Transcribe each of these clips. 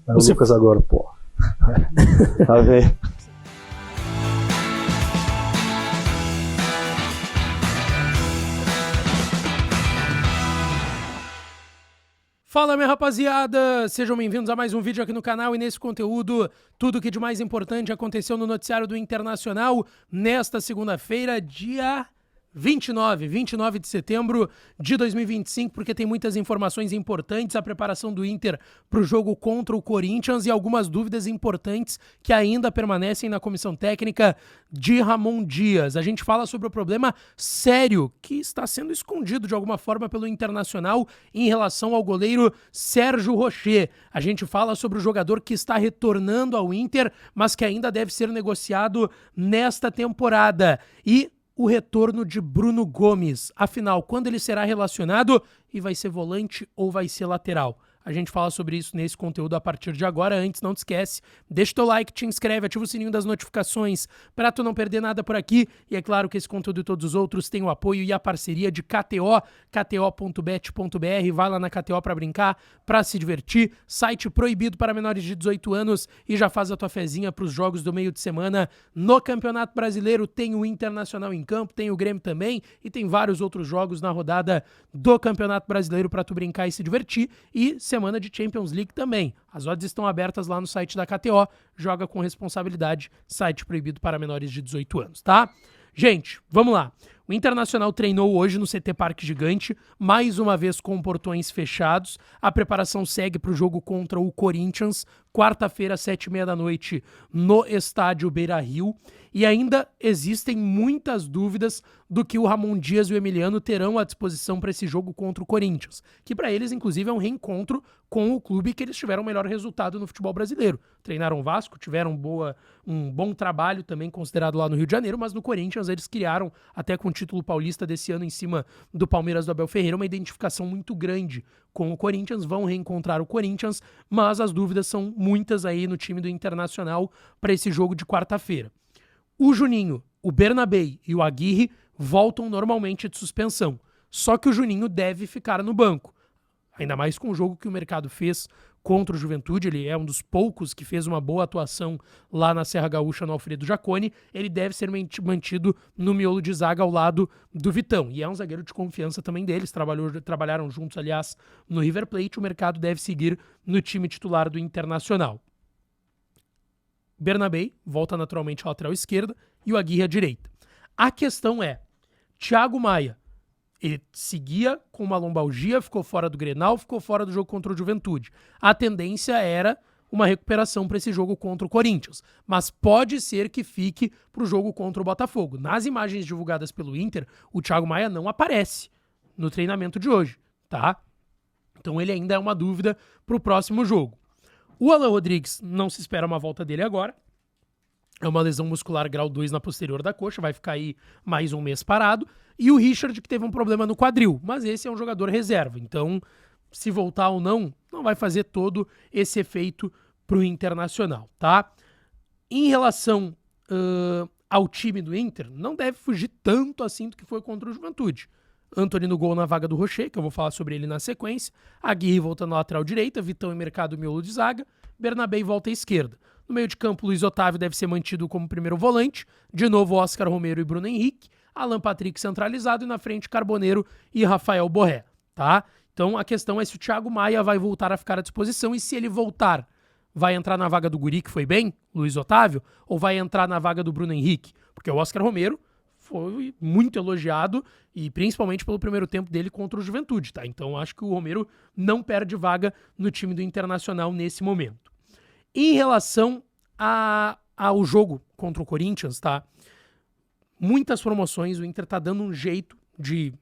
É o Lucas agora, pô. Tá vendo? Fala, minha rapaziada! Sejam bem-vindos a mais um vídeo aqui no canal e nesse conteúdo, tudo que de mais importante aconteceu no noticiário do Internacional nesta segunda-feira, dia 29 de setembro de 2025, porque tem muitas informações importantes, a preparação do Inter para o jogo contra o Corinthians e algumas dúvidas importantes que ainda permanecem na comissão técnica de Ramon Dias. A gente fala sobre o problema sério que está sendo escondido de alguma forma pelo Internacional em relação ao goleiro Sérgio Rocher. A gente fala sobre o jogador que está retornando ao Inter, mas que ainda deve ser negociado nesta temporada. E o retorno de Bruno Gomes. Afinal, quando ele será relacionado e vai ser volante ou vai ser lateral? A gente fala sobre isso nesse conteúdo a partir de agora. Antes, não te esquece, deixa o teu like, te inscreve, ativa o sininho das notificações para tu não perder nada por aqui. E é claro que esse conteúdo e todos os outros têm o apoio e a parceria de KTO, kto.bet.br. Vai lá na KTO para brincar, para se divertir. Site proibido para menores de 18 anos e já faz a tua fezinha para os jogos do meio de semana no Campeonato Brasileiro. Tem o Internacional em campo, tem o Grêmio também e tem vários outros jogos na rodada do Campeonato Brasileiro para tu brincar e se divertir. E semana de Champions League também. As odds estão abertas lá no site da KTO. Joga com responsabilidade. Site proibido para menores de 18 anos, tá? Gente, vamos lá. O Internacional treinou hoje no CT Parque Gigante, mais uma vez com portões fechados. A preparação segue para o jogo contra o Corinthians, quarta-feira, 7h30 no estádio Beira-Rio. E ainda existem muitas dúvidas do que o Ramon Dias e o Emiliano terão à disposição para esse jogo contra o Corinthians, que para eles, inclusive, é um reencontro com o clube que eles tiveram o melhor resultado no futebol brasileiro. Treinaram o Vasco, tiveram um bom trabalho também considerado lá no Rio de Janeiro, mas no Corinthians eles criaram, até com o título paulista desse ano em cima do Palmeiras do Abel Ferreira, uma identificação muito grande com o Corinthians, vão reencontrar o Corinthians, mas as dúvidas são muitas aí no time do Internacional para esse jogo de quarta-feira. O Juninho, o Bernabei e o Aguirre voltam normalmente de suspensão, só que o Juninho deve ficar no banco, ainda mais com o jogo que o mercado fez contra o Juventude. Ele é um dos poucos que fez uma boa atuação lá na Serra Gaúcha no Alfredo Jaconi. Ele deve ser mantido no miolo de zaga ao lado do Vitão, e é um zagueiro de confiança também deles, trabalharam juntos, aliás, no River Plate. O mercado deve seguir no time titular do Internacional. Bernabei volta naturalmente à lateral esquerda e o Aguirre à direita. A questão é, Thiago Maia, ele seguia com uma lombalgia, ficou fora do Grenal, ficou fora do jogo contra o Juventude. A tendência era uma recuperação para esse jogo contra o Corinthians, mas pode ser que fique para o jogo contra o Botafogo. Nas imagens divulgadas pelo Inter, o Thiago Maia não aparece no treinamento de hoje, tá? Então ele ainda é uma dúvida para o próximo jogo. O Alan Rodrigues, não se espera uma volta dele agora. É uma lesão muscular grau 2 na posterior da coxa, vai ficar aí mais um mês parado. E o Richard, que teve um problema no quadril, mas esse é um jogador reserva. Então, se voltar ou não, não vai fazer todo esse efeito pro Internacional, tá? Em relação ao time do Inter, não deve fugir tanto assim do que foi contra o Juventude. Antony no gol na vaga do Rocher, que eu vou falar sobre ele na sequência. Aguirre voltando na lateral direita, Vitão e Mercado miolo de zaga. Bernabei volta à esquerda. No meio de campo, Luiz Otávio deve ser mantido como primeiro volante. De novo, Oscar Romero e Bruno Henrique. Alan Patrick centralizado e na frente Carboneiro e Rafael Borré, tá? Então a questão é se o Thiago Maia vai voltar a ficar à disposição e se ele voltar, vai entrar na vaga do guri que foi bem, Luiz Otávio, ou vai entrar na vaga do Bruno Henrique? Porque o Oscar Romero foi muito elogiado e principalmente pelo primeiro tempo dele contra o Juventude, tá? Então acho que o Romero não perde vaga no time do Internacional nesse momento. Em relação ao jogo contra o Corinthians, tá? Muitas promoções, o Inter tá dando um jeito de,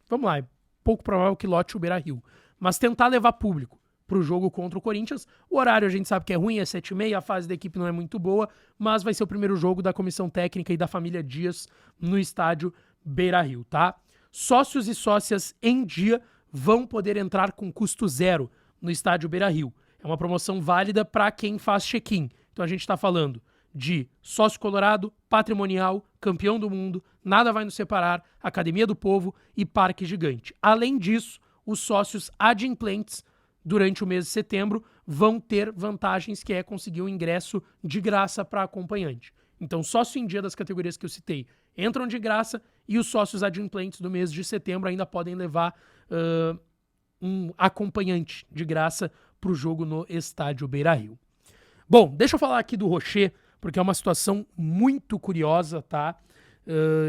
vamos lá, é pouco provável que lote o Beira-Rio, mas tentar levar público pro jogo contra o Corinthians. O horário a gente sabe que é ruim, é 7h30, a fase da equipe não é muito boa, mas vai ser o primeiro jogo da comissão técnica e da família Dias no estádio Beira-Rio, tá? Sócios e sócias em dia vão poder entrar com custo zero no estádio Beira-Rio. É uma promoção válida para quem faz check-in. Então a gente está falando de sócio colorado, patrimonial, campeão do mundo, nada vai nos separar, Academia do Povo e Parque Gigante. Além disso, os sócios adimplentes durante o mês de setembro, vão ter vantagens, que é conseguir um ingresso de graça para acompanhante. Então, sócio em dia das categorias que eu citei entram de graça e os sócios adimplentes do mês de setembro ainda podem levar um acompanhante de graça para o jogo no Estádio Beira-Rio. Bom, deixa eu falar aqui do Rocher, porque é uma situação muito curiosa, tá?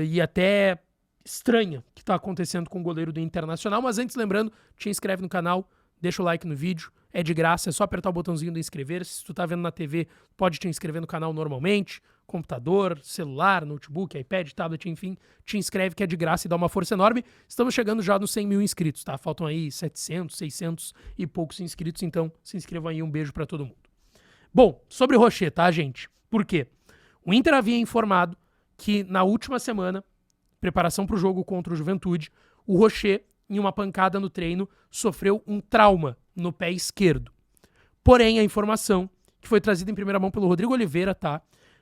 E até estranha que está acontecendo com o goleiro do Internacional. Mas antes, lembrando, te inscreve no canal, deixa o like no vídeo, é de graça, é só apertar o botãozinho de inscrever-se. Se tu tá vendo na TV, pode te inscrever no canal normalmente, computador, celular, notebook, iPad, tablet, enfim, te inscreve que é de graça e dá uma força enorme. Estamos chegando já nos 100 mil inscritos, tá? Faltam aí 700, 600 e poucos inscritos, então se inscrevam aí, um beijo pra todo mundo. Bom, sobre o Rocher, tá, gente? Por quê? O Inter havia informado que na última semana, preparação para o jogo contra o Juventude, o Rocher, em uma pancada no treino, sofreu um trauma no pé esquerdo. Porém, a informação que foi trazida em primeira mão pelo Rodrigo Oliveira, tá?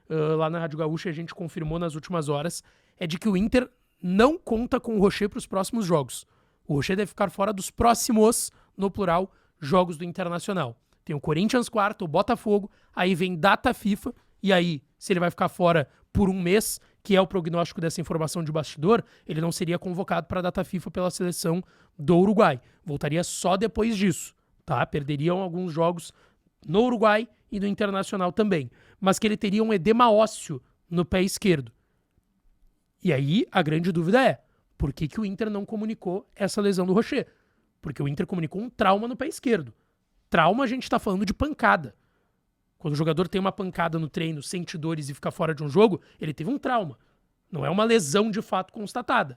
Lá na Rádio Gaúcha, a gente confirmou nas últimas horas, é de que o Inter não conta com o Rocher para os próximos jogos. O Rocher deve ficar fora dos próximos, no plural, jogos do Internacional. Tem o Corinthians quarto, o Botafogo, aí vem data FIFA, e aí, se ele vai ficar fora por um mês, que é o prognóstico dessa informação de bastidor, ele não seria convocado para a data FIFA pela seleção do Uruguai. Voltaria só depois disso, tá? Perderiam alguns jogos no Uruguai e no Internacional também. Mas que ele teria um edema ósseo no pé esquerdo. E aí, a grande dúvida é, por que o Inter não comunicou essa lesão do Rocher? Porque o Inter comunicou um trauma no pé esquerdo. Trauma, a gente está falando de pancada. Quando o jogador tem uma pancada no treino, sente dores e fica fora de um jogo, ele teve um trauma. Não é uma lesão de fato constatada.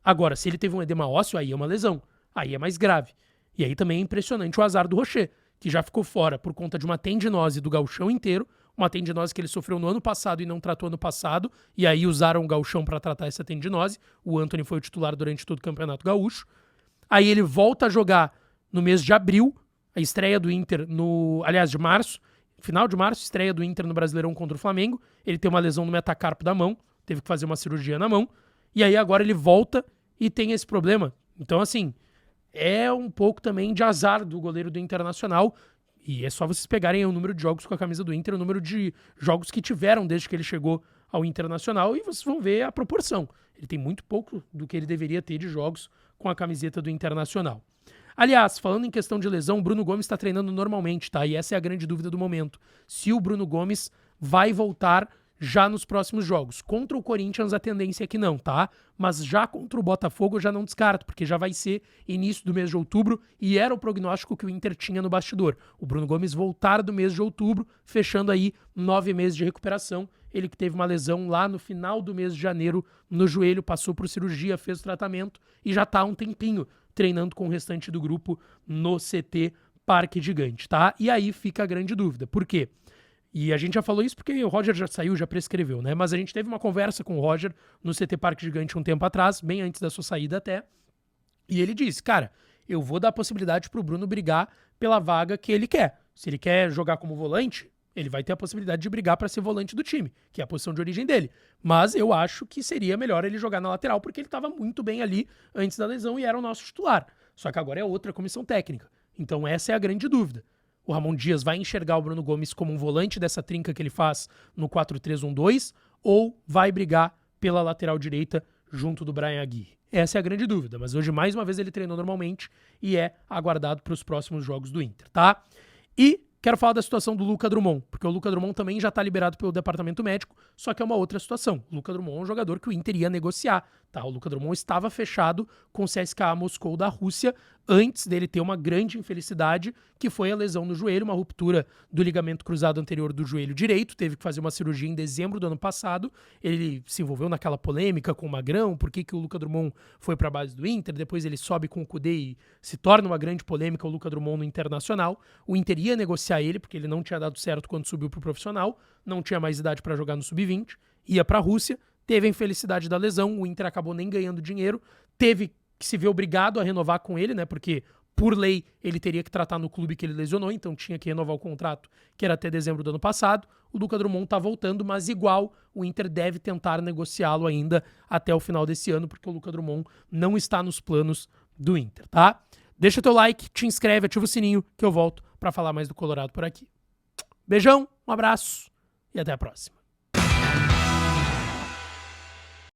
Agora, se ele teve um edema ósseo, aí é uma lesão. Aí é mais grave. E aí também é impressionante o azar do Rocher, que já ficou fora por conta de uma tendinose do gauchão inteiro, uma tendinose que ele sofreu no ano passado e não tratou ano passado, e aí usaram o gauchão para tratar essa tendinose. O Antony foi o titular durante todo o Campeonato Gaúcho. Aí ele volta a jogar no mês de abril, a estreia do Inter de março, final de março, estreia do Inter no Brasileirão contra o Flamengo. Ele tem uma lesão no metacarpo da mão, teve que fazer uma cirurgia na mão, e aí agora ele volta e tem esse problema. Então, assim, é um pouco também de azar do goleiro do Internacional, e é só vocês pegarem o número de jogos com a camisa do Inter, o número de jogos que tiveram desde que ele chegou ao Internacional, e vocês vão ver a proporção. Ele tem muito pouco do que ele deveria ter de jogos com a camiseta do Internacional. Aliás, falando em questão de lesão, o Bruno Gomes está treinando normalmente, tá? E essa é a grande dúvida do momento. Se o Bruno Gomes vai voltar já nos próximos jogos. Contra o Corinthians a tendência é que não, tá? Mas já contra o Botafogo eu já não descarto, porque já vai ser início do mês de outubro e era o prognóstico que o Inter tinha no bastidor. O Bruno Gomes voltar do mês de outubro, fechando aí 9 meses de recuperação. Ele que teve uma lesão lá no final do mês de janeiro no joelho, passou por cirurgia, fez o tratamento e já tá há um tempinho treinando com o restante do grupo no CT Parque Gigante, tá? E aí fica a grande dúvida. Por quê? E a gente já falou isso porque o Roger já saiu, já prescreveu, né? Mas a gente teve uma conversa com o Roger no CT Parque Gigante um tempo atrás, bem antes da sua saída até, e ele disse, cara, eu vou dar a possibilidade pro Bruno brigar pela vaga que ele quer. Se ele quer jogar como volante, ele vai ter a possibilidade de brigar para ser volante do time, que é a posição de origem dele. Mas eu acho que seria melhor ele jogar na lateral, porque ele estava muito bem ali antes da lesão e era o nosso titular. Só que agora é outra comissão técnica. Então essa é a grande dúvida. O Ramon Dias vai enxergar o Bruno Gomes como um volante dessa trinca que ele faz no 4-3-1-2 ou vai brigar pela lateral direita junto do Bryan Aguirre? Essa é a grande dúvida, mas hoje mais uma vez ele treinou normalmente e é aguardado para os próximos jogos do Inter, tá? E quero falar da situação do Luca Drummond, porque o Luca Drummond também já está liberado pelo departamento médico, só que é uma outra situação. O Luca Drummond é um jogador que o Inter ia negociar, tá? O Luca Drummond estava fechado com o CSKA Moscou da Rússia antes dele ter uma grande infelicidade, que foi a lesão no joelho, uma ruptura do ligamento cruzado anterior do joelho direito, teve que fazer uma cirurgia em dezembro do ano passado, ele se envolveu naquela polêmica com o Magrão, por que o Luca Drummond foi para a base do Inter, depois ele sobe com o Kudê e se torna uma grande polêmica o Luca Drummond no Internacional. O Inter ia negociar ele, porque ele não tinha dado certo quando subiu para o profissional, não tinha mais idade para jogar no Sub-20, ia para a Rússia, teve a infelicidade da lesão, o Inter acabou nem ganhando dinheiro, teve que se ver obrigado a renovar com ele, né? Porque, por lei, ele teria que tratar no clube que ele lesionou, então tinha que renovar o contrato, que era até dezembro do ano passado. O Luca Drummond tá voltando, mas igual o Inter deve tentar negociá-lo ainda até o final desse ano, porque o Luca Drummond não está nos planos do Inter, tá? Deixa o teu like, te inscreve, ativa o sininho que eu volto pra falar mais do Colorado por aqui. Beijão, um abraço e até a próxima.